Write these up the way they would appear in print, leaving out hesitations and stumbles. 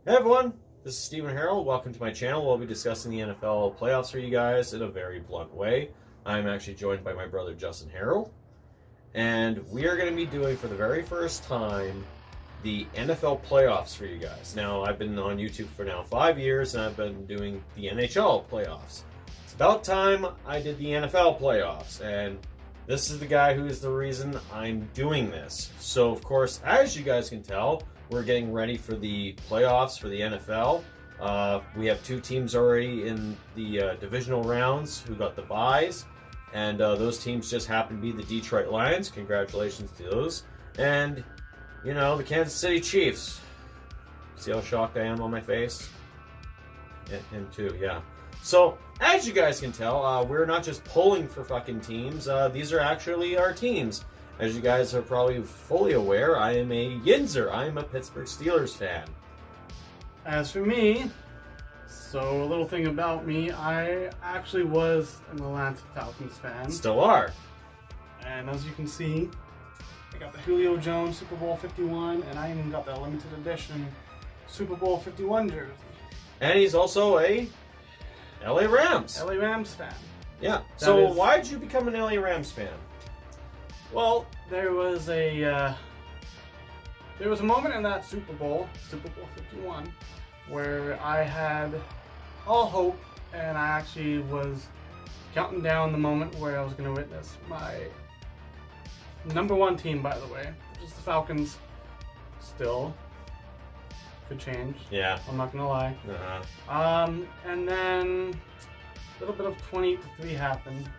Hey everyone, this is Steven Harrold. Welcome to my channel. We'll be discussing the NFL playoffs for you guys in a very blunt way. I'm actually joined by my brother Justin Harrold, and we are going to be doing for the very first time the NFL playoffs for you guys. Now, I've been on YouTube for now 5 years, and I've been doing the NHL playoffs. It's about time I did the NFL playoffs, and this is the guy who is the reason I'm doing this. So, of course, as you guys can tell, we're getting ready for the playoffs for the NFL. We have two teams already in the divisional rounds who got the byes, and those teams just happen to be the Detroit Lions. Congratulations to those. And, you know, the Kansas City Chiefs. See how shocked I am on my face? Him too, yeah. So, as you guys can tell, we're not just pulling for fucking teams. These are actually our teams. As you guys are probably fully aware, I am a Yinzer. I am a Pittsburgh Steelers fan. As for me, so a little thing about me, I actually was an Atlanta Falcons fan. Still are. And as you can see, I got the Julio Jones Super Bowl 51, and I even got the limited edition Super Bowl 51 jersey. And he's also a LA Rams. LA Rams fan. Yeah. So why did you become an LA Rams fan? Well, there was a moment in that Super Bowl 51, where I had all hope, and I actually was counting down the moment where I was going to witness my number one team, by the way, which is the Falcons. Still could change. Yeah. I'm not gonna lie. And then a little bit of 28-3 happened.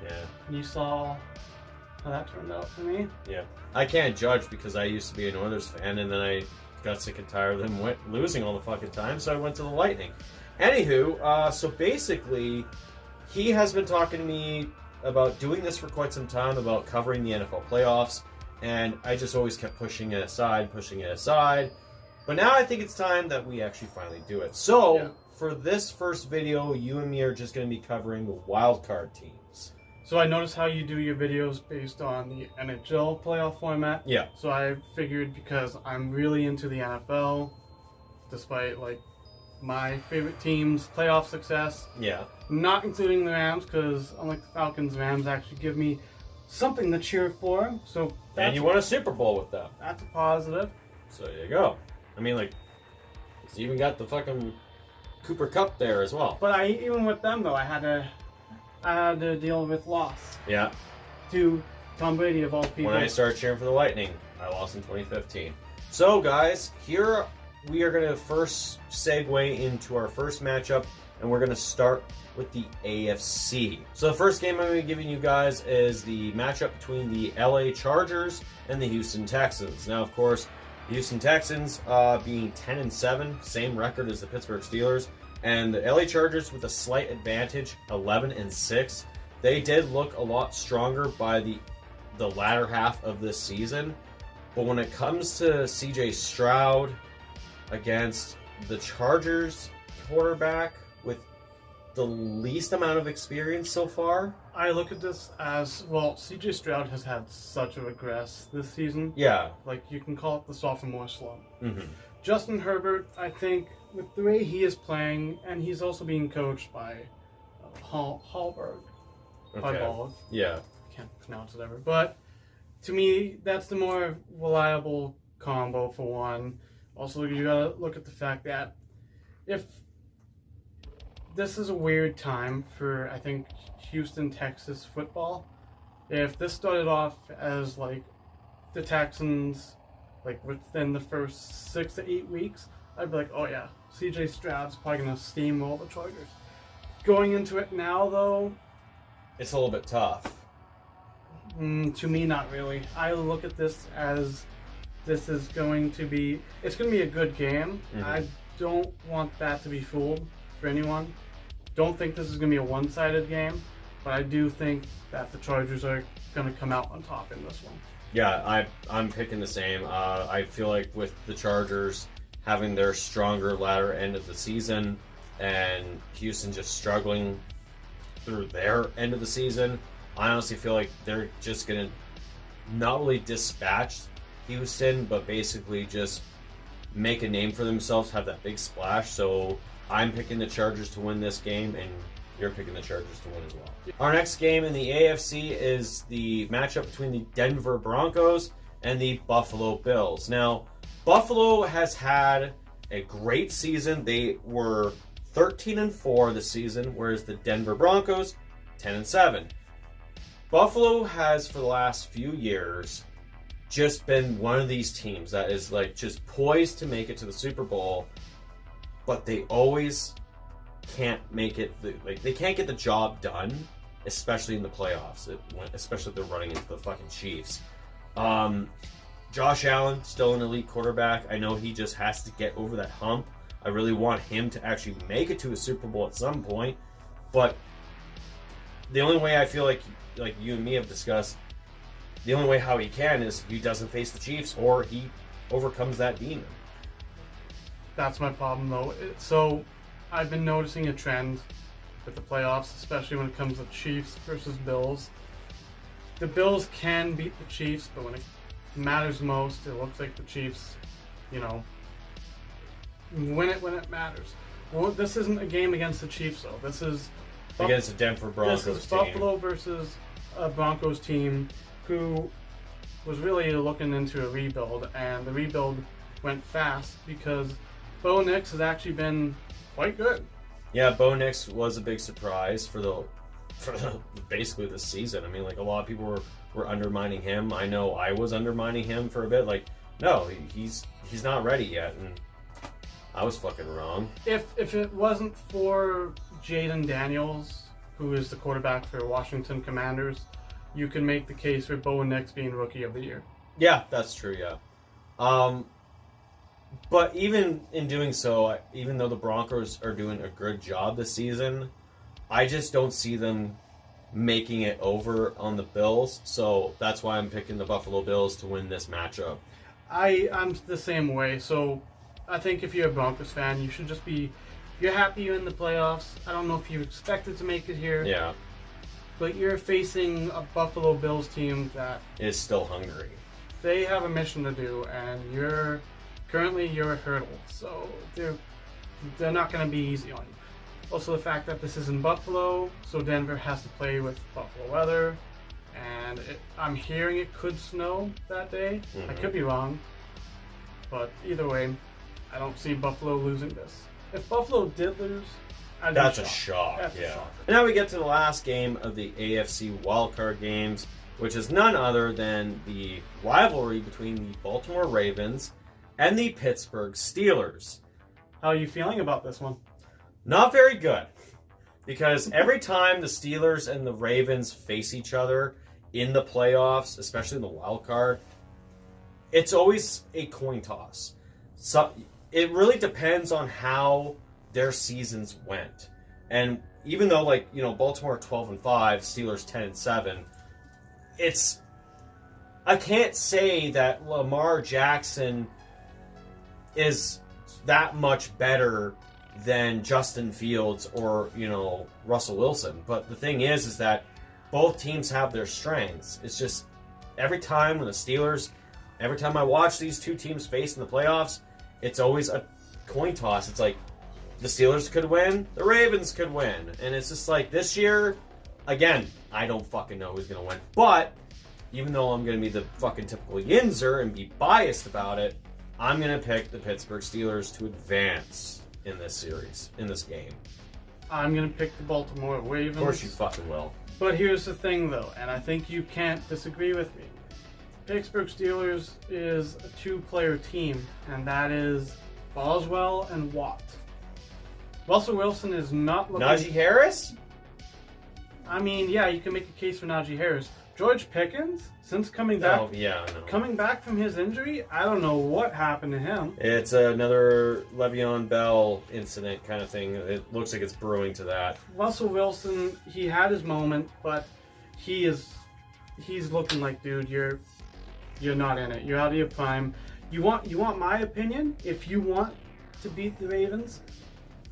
Yeah. And you saw how that turned out for me. Yeah. I can't judge because I used to be an Oilers fan, and then I got sick and tired of them losing all the fucking time, so I went to the Lightning. Anywho, so basically, he has been talking to me about doing this for quite some time, about covering the NFL playoffs, and I just always kept pushing it aside. But now I think it's time that we actually finally do it. So, yeah. For this first video, you and me are just going to be covering the wildcard teams. So I noticed how you do your videos based on the NHL playoff format. Yeah. So I figured, because I'm really into the NFL, despite like my favorite team's playoff success. Yeah. Not including the Rams, because unlike the Falcons, the Rams actually give me something to cheer for. So and you won a Super Bowl with them. That's a positive. So there you go. I mean, like, it's even got the fucking Cooper Cup there as well. But even with them though, I had to deal with loss. Yeah. To Tom Brady of all people. When I started cheering for the Lightning, I lost in 2015. So guys, here we are going to first segue into our first matchup, and we're going to start with the AFC. So the first game I'm going to be giving you guys is the matchup between the LA Chargers and the Houston Texans. Now, of course, the Houston Texans being 10-7, same record as the Pittsburgh Steelers, and the LA Chargers with a slight advantage, 11-6. They did look a lot stronger by the latter half of this season, but when it comes to CJ Stroud against the Chargers quarterback with the least amount of experience so far, I look at this as, well, CJ Stroud has had such a regress this season. Yeah. Like, you can call it the sophomore slump. Mm-hmm. Justin Herbert, I think, with the way he is playing, and he's also being coached by Hallberg. Okay. Yeah. I can't pronounce it ever. But to me, that's the more reliable combo, for one. Also, you gotta look at the fact that if this is a weird time for, I think, Houston, Texas football. If this started off as like the Texans, like within the first 6 to 8 weeks, I'd be like, oh yeah, CJ Stroud's probably gonna steamroll the Chargers. Going into it now, though, it's a little bit tough. To me, not really. I look at this as this is going to be, it's going to be a good game. Mm-hmm. I don't want that to be fooled for anyone. Don't think this is going to be a one-sided game, but I do think that the Chargers are going to come out on top in this one. Yeah, I'm picking the same. I feel like with the Chargers having their stronger latter end of the season and Houston just struggling through their end of the season, I honestly feel like they're just going to not really dispatch Houston, but basically just make a name for themselves, have that big splash. So I'm picking the Chargers to win this game, and you're picking the Chargers to win as well. Our next game in the AFC is the matchup between the Denver Broncos and the Buffalo Bills. Now, Buffalo has had a great season. They were 13-4 this season, whereas the Denver Broncos 10-7. Buffalo has, for the last few years, just been one of these teams that is like just poised to make it to the Super Bowl, but they always can't make it. Like, they can't get the job done, especially in the playoffs. Especially if they're running into the fucking Chiefs. Josh Allen, still an elite quarterback. I know he just has to get over that hump. I really want him to actually make it to a Super Bowl at some point, but the only way I feel like you and me have discussed, the only way how he can is he doesn't face the Chiefs or he overcomes that demon. That's my problem, though. So I've been noticing a trend with the playoffs, especially when it comes to Chiefs versus Bills. The Bills can beat the Chiefs, but when it matters most, it looks like the Chiefs, win it when it matters. Well, this isn't a game against the Chiefs, though. This is against the Denver Broncos This is team. Buffalo versus a Broncos team who was really looking into a rebuild, and the rebuild went fast because Bo Nix has actually been quite good. Yeah, Bo Nix was a big surprise for the basically this season. I mean, like, a lot of people were undermining him. I know I was undermining him for a bit. Like, no, he's not ready yet, and I was fucking wrong. If it wasn't for Jaden Daniels, who is the quarterback for Washington Commanders, you can make the case for Bo Nix being Rookie of the Year. Yeah, that's true, yeah. But even in doing so, even though the Broncos are doing a good job this season, I just don't see them making it over on the Bills. So that's why I'm picking the Buffalo Bills to win this matchup. I'm the same way. So I think if you're a Broncos fan, you should just be... You're happy you're in the playoffs. I don't know if you expected to make it here. Yeah. But you're facing a Buffalo Bills team that is still hungry. They have a mission to do, and you're a hurdle. So they're not going to be easy on you. Also, the fact that this is in Buffalo, so Denver has to play with Buffalo weather, and I'm hearing it could snow that day. Mm-hmm. I could be wrong, but either way, I don't see Buffalo losing this. If Buffalo did lose, that's a shock. That's yeah. a shock. And now we get to the last game of the AFC Wildcard games, which is none other than the rivalry between the Baltimore Ravens and the Pittsburgh Steelers. How are you feeling about this one? Not very good, because every time the Steelers and the Ravens face each other in the playoffs, especially in the wild card, it's always a coin toss. So it really depends on how their seasons went. And even though, Baltimore 12-5, Steelers 10-7, I can't say that Lamar Jackson is that much better than Justin Fields or, Russell Wilson. But the thing is that both teams have their strengths. It's just every time I watch these two teams face in the playoffs, it's always a coin toss. It's like the Steelers could win, the Ravens could win. And it's just like this year, again, I don't fucking know who's going to win. But even though I'm going to be the fucking typical Yinzer and be biased about it, I'm going to pick the Pittsburgh Steelers to advance in this series, in this game. I'm going to pick the Baltimore Ravens. Of course you fucking will. But here's the thing, though, and I think you can't disagree with me. Pittsburgh Steelers is a two-player team, and that is Boswell and Watt. Russell Wilson is not looking... Najee Harris? I mean, yeah, you can make a case for Najee Harris. George Pickens, since coming back... Oh, yeah, I know. Coming back from his injury, I don't know what happened to him. It's another Le'Veon Bell incident kind of thing. It looks like it's brewing to that. Russell Wilson, he had his moment, but he's looking like, dude, you're not in it. You're out of your prime. You want my opinion? If you want to beat the Ravens,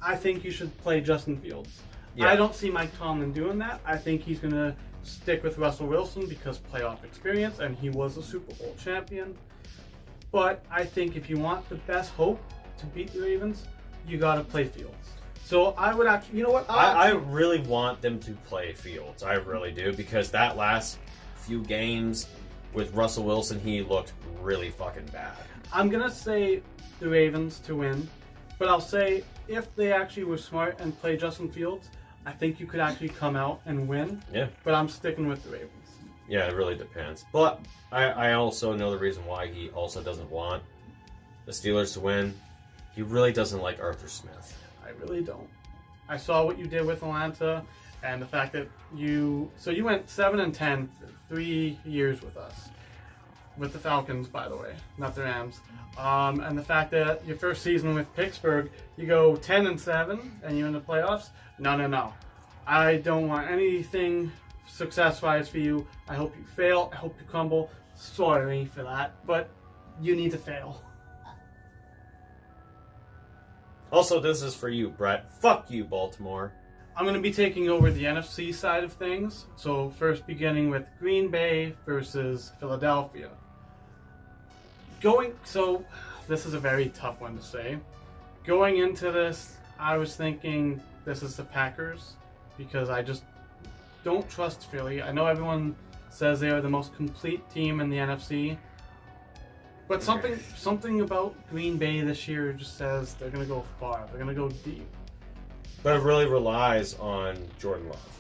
I think you should play Justin Fields. Yeah. I don't see Mike Tomlin doing that. I think he's going to stick with Russell Wilson because playoff experience, and he was a Super Bowl champion. But I think if you want the best hope to beat the Ravens, you got to play Fields. So I would actually, you know what? I really want them to play Fields. I really do, because that last few games with Russell Wilson, he looked really fucking bad. I'm going to say the Ravens to win, but I'll say if they actually were smart and play Justin Fields, I think you could actually come out and win. Yeah. But I'm sticking with the Ravens. Yeah, it really depends. But I also know the reason why he also doesn't want the Steelers to win. He really doesn't like Arthur Smith. I really don't. I saw what you did with Atlanta, and the fact that you went 7-10 for 3 years with us, with the Falcons, by the way, not the Rams. And the fact that your first season with Pittsburgh, you go 10-7 and you're in the playoffs. No. I don't want anything success-wise for you. I hope you fail. I hope you crumble. Sorry for that, but you need to fail. Also, this is for you, Brett. Fuck you, Baltimore. I'm going to be taking over the NFC side of things. So first beginning with Green Bay versus Philadelphia. So this is a very tough one to say. Going into this, I was thinking this is the Packers because I just don't trust Philly. I know everyone says they are the most complete team in the NFC. But something about Green Bay this year just says they're going to go far. They're going to go deep. But it really relies on Jordan Love.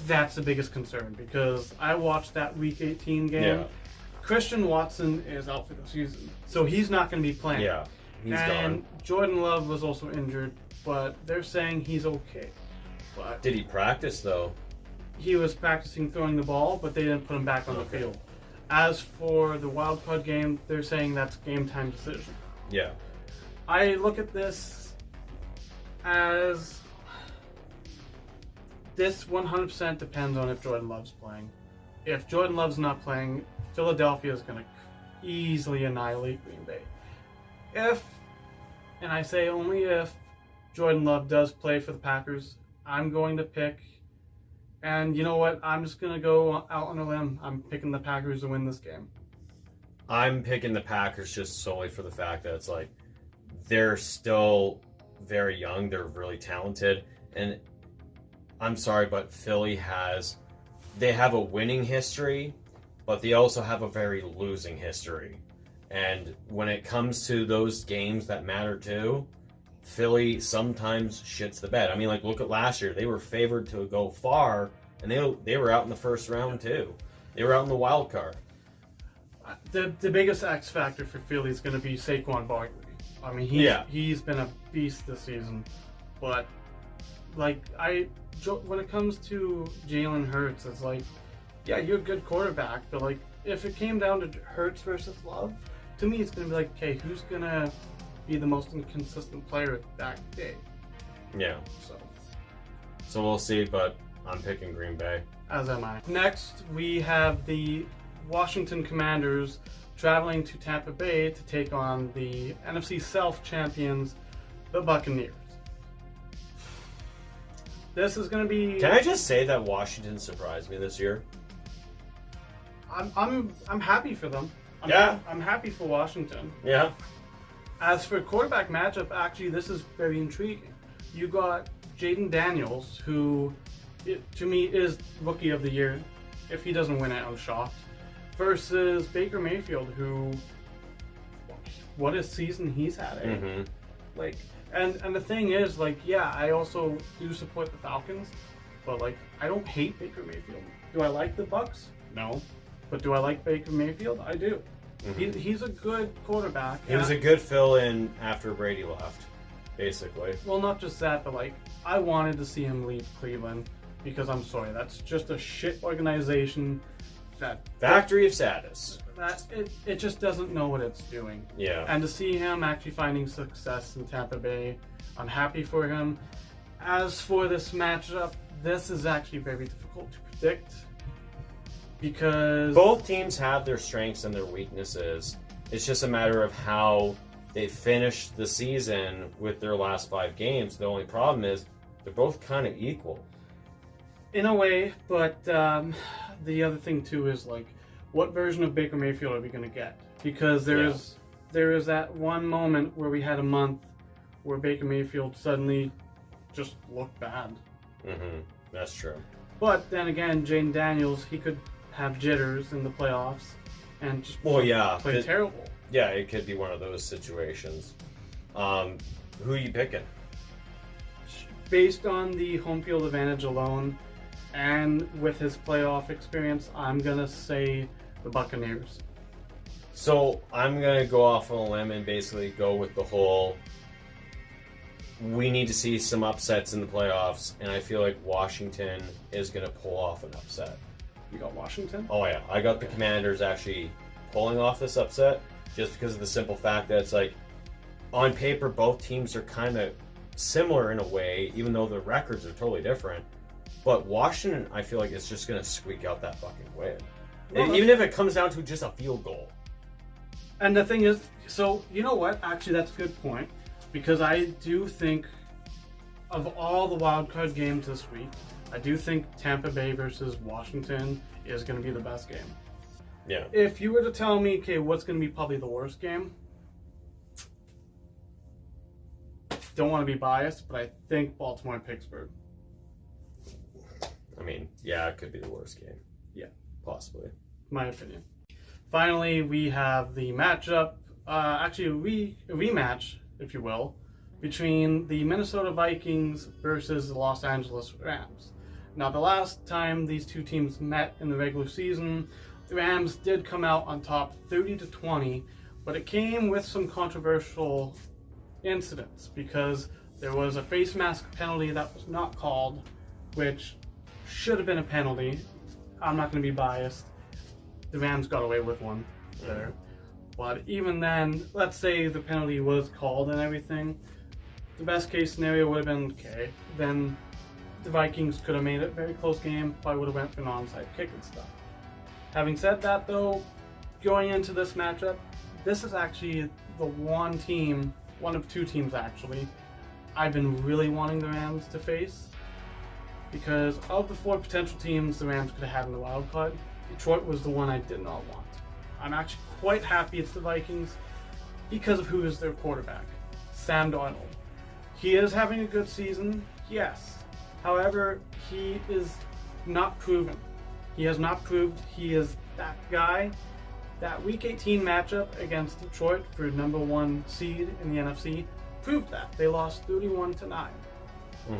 That's the biggest concern because I watched that Week 18 game. Yeah. Christian Watson is out for the season, so he's not going to be playing. Yeah, he's and gone. Jordan Love was also injured, but they're saying he's okay. But Did he practice, though? he was practicing throwing the ball, but they didn't put him back on the field. As for the wildcard game, they're saying that's game time decision. Yeah. I look at this as this 100% depends on if Jordan Love's playing. If Jordan Love's not playing, Philadelphia is going to easily annihilate Green Bay. If, and I say only if, Jordan Love does play for the Packers, I'm going to pick, and you know what, I'm just going to go out on a limb. I'm picking the Packers to win this game. I'm picking the Packers just solely for the fact that it's like they're still very young, they're really talented, and I'm sorry, but Philly they have a winning history, but they also have a very losing history. And when it comes to those games that matter too, Philly sometimes shits the bed. I mean, like, look at last year. They were favored to go far, and they were out in the first round too. They were out in the wild card. The biggest X factor for Philly is going to be Saquon Barkley. I mean, he's been a beast this season. But, like, when it comes to Jalen Hurts, it's like, yeah, you're a good quarterback, but, like, if it came down to Hurts versus Love, to me it's going to be like, okay, who's going to be the most inconsistent player that day? Yeah. So we'll see, but I'm picking Green Bay. As am I. Next, we have the Washington Commanders traveling to Tampa Bay to take on the NFC South champions, the Buccaneers. This is going to be... Can I just say that Washington surprised me this year? I'm happy for them. I'm happy for Washington. Yeah. As for quarterback matchup, actually, this is very intriguing. You got Jaden Daniels, who, to me, is Rookie of the Year. If he doesn't win it, I'm shocked. Versus Baker Mayfield, who, what a season he's had. Eh? Mm-hmm. Like, and the thing is, like, yeah, I also do support the Falcons, but like, I don't hate Baker Mayfield. Do I like the Bucs? No. But do I like Baker Mayfield? I do. Mm-hmm. He's a good quarterback. He was a good fill-in after Brady left, basically. Well, not just that, but like, I wanted to see him leave Cleveland because I'm sorry, that's just a shit organization. That Factory of sadness. It just doesn't know what it's doing. Yeah. And to see him actually finding success in Tampa Bay, I'm happy for him. As for this matchup, this is actually very difficult to predict because both teams have their strengths and their weaknesses. It's just a matter of how they finished the season with their last 5 games. The only problem is they're both kind of equal. In a way, but the other thing too is like, what version of Baker Mayfield are we going to get? Because there's there is that one moment where we had a month where Baker Mayfield suddenly just looked bad. Mm-hmm. That's true. But then again, Jaden Daniels, he could have jitters in the playoffs and just play terrible. Yeah, it could be one of those situations. Who are you picking? Based on the home field advantage alone and with his playoff experience, I'm going to say the Buccaneers. So I'm going to go off on a limb and basically go with the whole, we need to see some upsets in the playoffs, and I feel like Washington is going to pull off an upset. You got Washington? Oh yeah, I got the Commanders actually pulling off this upset just because of the simple fact that it's like, on paper, both teams are kind of similar in a way, even though the records are totally different. But Washington, I feel like, is just going to squeak out that fucking win. Well, even if it comes down to just a field goal. And the thing is, so, you know what? Actually, that's a good point. Because I do think, of all the wildcard games this week, I do think Tampa Bay versus Washington is going to be the best game. Yeah. If you were to tell me, okay, what's going to be probably the worst game? Don't want to be biased, but I think Baltimore and Pittsburgh. I mean, yeah, it could be the worst game. Yeah. Possibly. My opinion. Finally, we have the matchup, actually a rematch, if you will, between the Minnesota Vikings versus the Los Angeles Rams. Now, the last time these two teams met in the regular season, the Rams did come out on top 30-20, but it came with some controversial incidents because there was a face mask penalty that was not called, which should have been a penalty. I'm not going to be biased. The Rams got away with one there. But even then, let's say the penalty was called and everything, the best case scenario would have been, okay, then the Vikings could have made it a very close game, probably would have went for an onside kick and stuff. Having said that though, going into this matchup, this is actually the one of two teams actually, I've been really wanting the Rams to face. Because of the four potential teams the Rams could have had in the wild card, Detroit was the one I did not want. I'm actually quite happy it's the Vikings because of who is their quarterback, Sam Darnold. He is having a good season, yes. However, he is not proven. He has not proved he is that guy. That Week 18 matchup against Detroit for number one seed in the NFC proved that. They lost 31-9. Mm-hmm.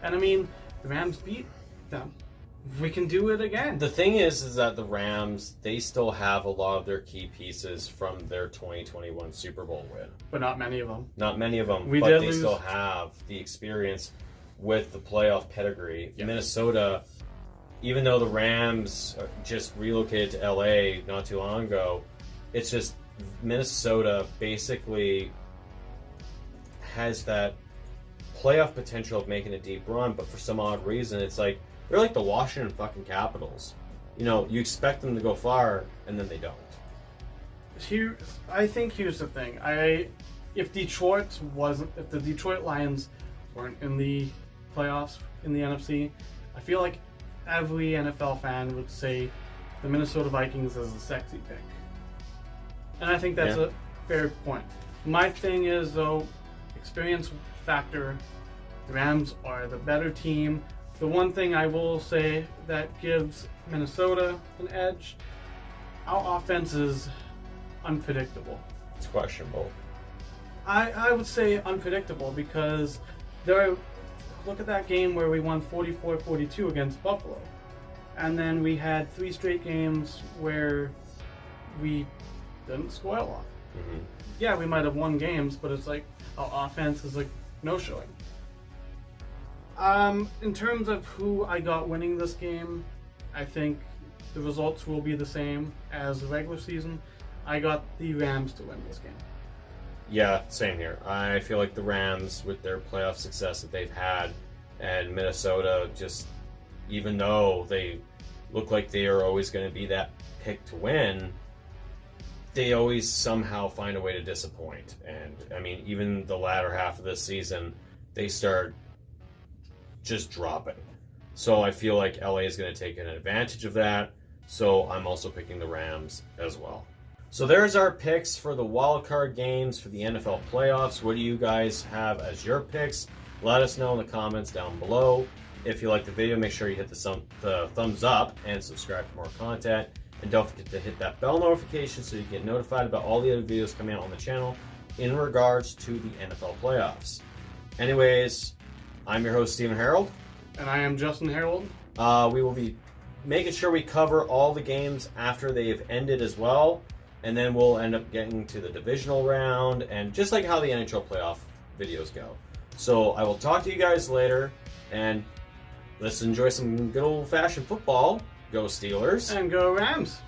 And I mean, the Rams beat them. We can do it again. The thing is that the Rams, they still have a lot of their key pieces from their 2021 Super Bowl win. But not many of them. Not many of them, We but did they lose. still have the experience with the playoff pedigree. Yep. Minnesota, even though the Rams just relocated to LA not too long ago, it's just Minnesota basically has that playoff potential of making a deep run, but for some odd reason, it's like they're like the Washington fucking Capitals. You know, you expect them to go far, and then they don't. I think here's the thing. If the Detroit Lions weren't in the playoffs in the NFC, I feel like every NFL fan would say the Minnesota Vikings is a sexy pick. And I think that's a fair point. My thing is, though, experience factor, the Rams are the better team. The one thing I will say that gives Minnesota an edge, our offense is unpredictable. It's questionable. I would say unpredictable because look at that game where we won 44-42 against Buffalo. And then we had 3 straight games where we didn't score a lot. Mm-hmm. Yeah, we might have won games, but it's like our offense is like no showing. In terms of who I got winning this game, I think the results will be the same as the regular season. I got the Rams to win this game. Yeah, same here. I feel like the Rams, with their playoff success that they've had, and Minnesota, just even though they look like they are always going to be that pick to win, they always somehow find a way to disappoint. And I mean, even the latter half of this season, they start just dropping. So I feel like LA is going to take an advantage of that. So I'm also picking the Rams as well. So there's our picks for the wildcard games for the NFL playoffs. What do you guys have as your picks? Let us know in the comments down below. If you like the video, make sure you hit the thumbs up and subscribe for more content. And don't forget to hit that bell notification so you get notified about all the other videos coming out on the channel in regards to the NFL playoffs. Anyways, I'm your host, Steven Harrold. And I am Justin Harrold. We will be making sure we cover all the games after they've ended as well. And then we'll end up getting to the divisional round and just like how the NHL playoff videos go. So I will talk to you guys later, and let's enjoy some good old-fashioned football. Go Steelers. And go Rams.